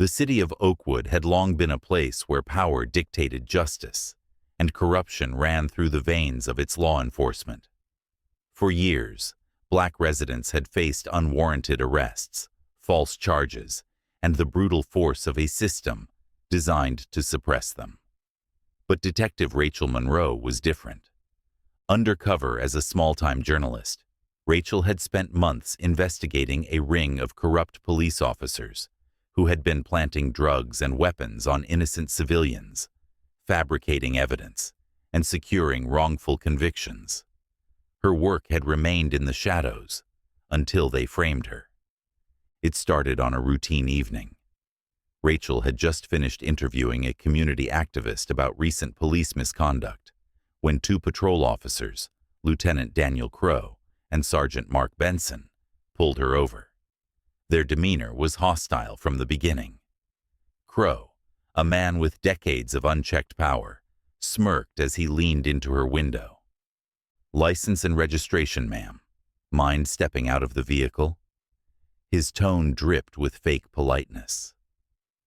The city of Oakwood had long been a place where power dictated justice, and corruption ran through the veins of its law enforcement. For years, Black residents had faced unwarranted arrests, false charges, and the brutal force of a system designed to suppress them. But Detective Rachel Monroe was different. Undercover as a small-time journalist, Rachel had spent months investigating a ring of corrupt police officers who had been planting drugs and weapons on innocent civilians, fabricating evidence, and securing wrongful convictions. Her work had remained in the shadows until they framed her. It started on a routine evening. Rachel had just finished interviewing a community activist about recent police misconduct when two patrol officers, Lieutenant Daniel Crow and Sergeant Mark Benson, pulled her over. Their demeanor was hostile from the beginning. Crow, a man with decades of unchecked power, smirked as he leaned into her window. "License and registration, ma'am. Mind stepping out of the vehicle?" His tone dripped with fake politeness.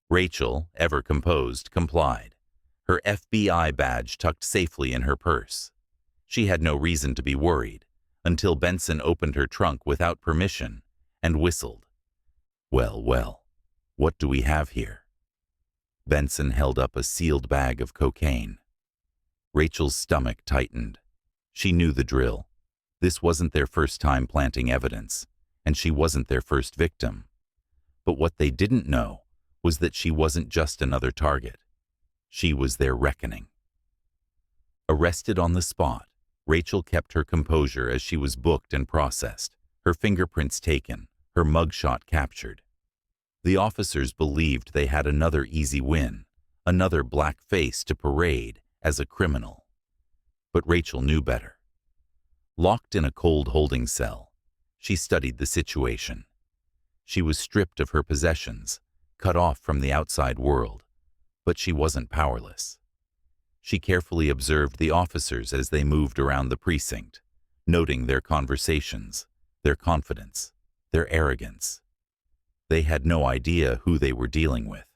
Rachel, ever composed, complied, her FBI badge tucked safely in her purse. She had no reason to be worried until Benson opened her trunk without permission and whistled. "Well, well, what do we have here?" Benson held up a sealed bag of cocaine. Rachel's stomach tightened. She knew the drill. This wasn't their first time planting evidence, and she wasn't their first victim. But what they didn't know was that she wasn't just another target. She was their reckoning. Arrested on the spot, Rachel kept her composure as she was booked and processed, her fingerprints taken, her mugshot captured. The officers believed they had another easy win, another black face to parade as a criminal. But Rachel knew better. Locked in a cold holding cell, she studied the situation. She was stripped of her possessions, cut off from the outside world, but she wasn't powerless. She carefully observed the officers as they moved around the precinct, noting their conversations, their confidence, their arrogance. They had no idea who they were dealing with.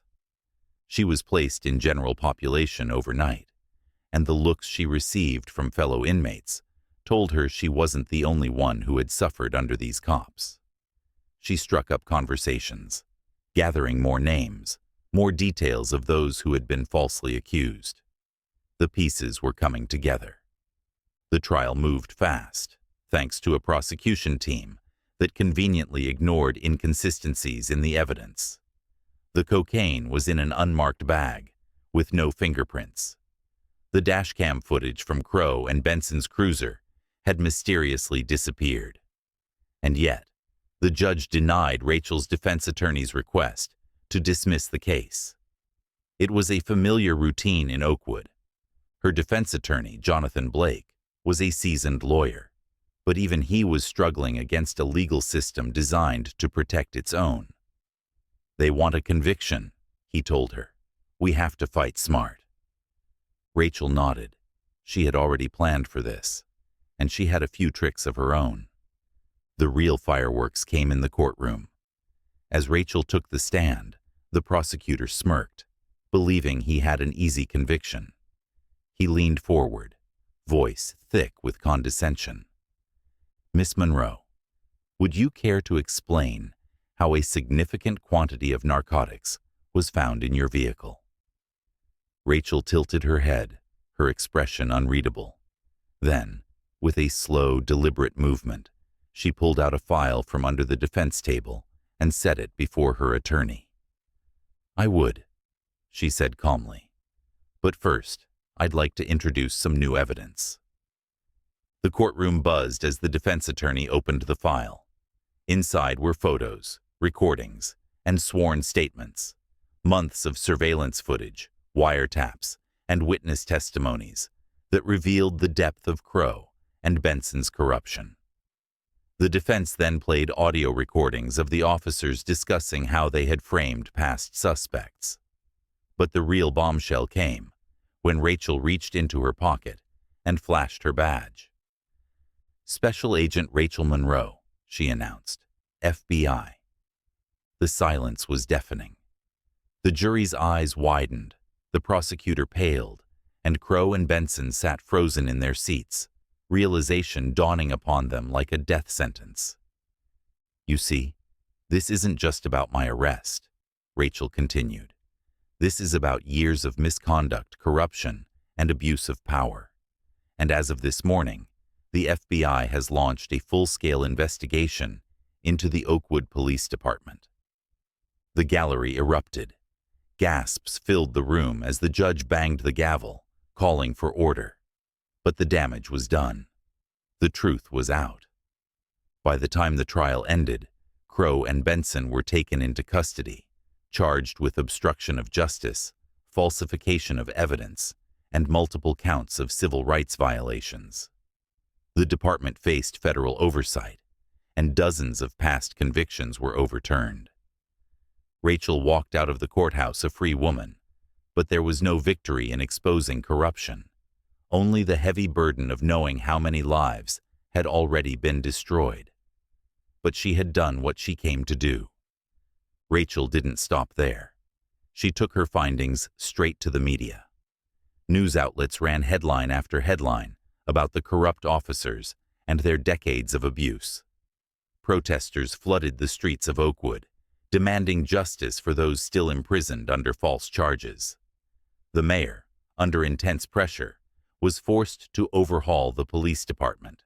She was placed in general population overnight, and the looks she received from fellow inmates told her she wasn't the only one who had suffered under these cops. She struck up conversations, gathering more names, more details of those who had been falsely accused. The pieces were coming together. The trial moved fast, thanks to a prosecution team that conveniently ignored inconsistencies in the evidence. The cocaine was in an unmarked bag, with no fingerprints. The dashcam footage from Crow and Benson's cruiser had mysteriously disappeared. And yet, the judge denied Rachel's defense attorney's request to dismiss the case. It was a familiar routine in Oakwood. Her defense attorney, Jonathan Blake, was a seasoned lawyer, but even he was struggling against a legal system designed to protect its own. "They want a conviction," he told her. "We have to fight smart." Rachel nodded. She had already planned for this, and she had a few tricks of her own. The real fireworks came in the courtroom. As Rachel took the stand, the prosecutor smirked, believing he had an easy conviction. He leaned forward, voice thick with condescension. "Miss Monroe, would you care to explain how a significant quantity of narcotics was found in your vehicle?" Rachel tilted her head, her expression unreadable. Then, with a slow, deliberate movement, she pulled out a file from under the defense table and set it before her attorney. "I would," she said calmly. "But first, I'd like to introduce some new evidence." The courtroom buzzed as the defense attorney opened the file. Inside were photos, recordings, and sworn statements, months of surveillance footage, wiretaps, and witness testimonies that revealed the depth of Crow and Benson's corruption. The defense then played audio recordings of the officers discussing how they had framed past suspects. But the real bombshell came when Rachel reached into her pocket and flashed her badge. "Special Agent Rachel Monroe," she announced, "FBI." The silence was deafening. The jury's eyes widened, the prosecutor paled, and Crow and Benson sat frozen in their seats, realization dawning upon them like a death sentence. "You see, this isn't just about my arrest," Rachel continued. "This is about years of misconduct, corruption, and abuse of power. And as of this morning, the FBI has launched a full-scale investigation into the Oakwood Police Department." The gallery erupted. Gasps filled the room as the judge banged the gavel, calling for order. But the damage was done. The truth was out. By the time the trial ended, Crow and Benson were taken into custody, charged with obstruction of justice, falsification of evidence, and multiple counts of civil rights violations. The department faced federal oversight, and dozens of past convictions were overturned. Rachel walked out of the courthouse a free woman, but there was no victory in exposing corruption, only the heavy burden of knowing how many lives had already been destroyed. But she had done what she came to do. Rachel didn't stop there. She took her findings straight to the media. News outlets ran headline after headline about the corrupt officers and their decades of abuse. Protesters flooded the streets of Oakwood, demanding justice for those still imprisoned under false charges. The mayor, under intense pressure, was forced to overhaul the police department.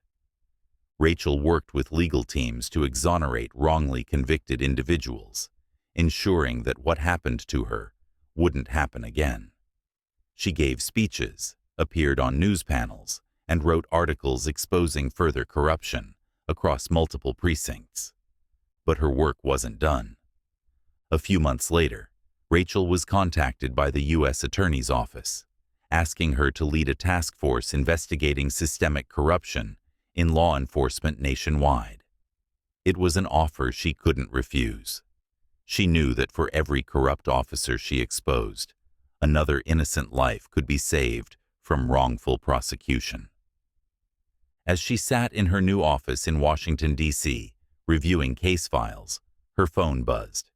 Rachel worked with legal teams to exonerate wrongly convicted individuals, ensuring that what happened to her wouldn't happen again. She gave speeches, appeared on news panels, and wrote articles exposing further corruption across multiple precincts. But her work wasn't done. A few months later, Rachel was contacted by the U.S. Attorney's Office, asking her to lead a task force investigating systemic corruption in law enforcement nationwide. It was an offer she couldn't refuse. She knew that for every corrupt officer she exposed, another innocent life could be saved from wrongful prosecution. As she sat in her new office in Washington, D.C., reviewing case files, her phone buzzed.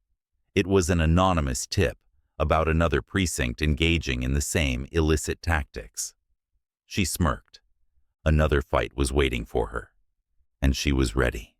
It was an anonymous tip about another precinct engaging in the same illicit tactics. She smirked. Another fight was waiting for her, and she was ready.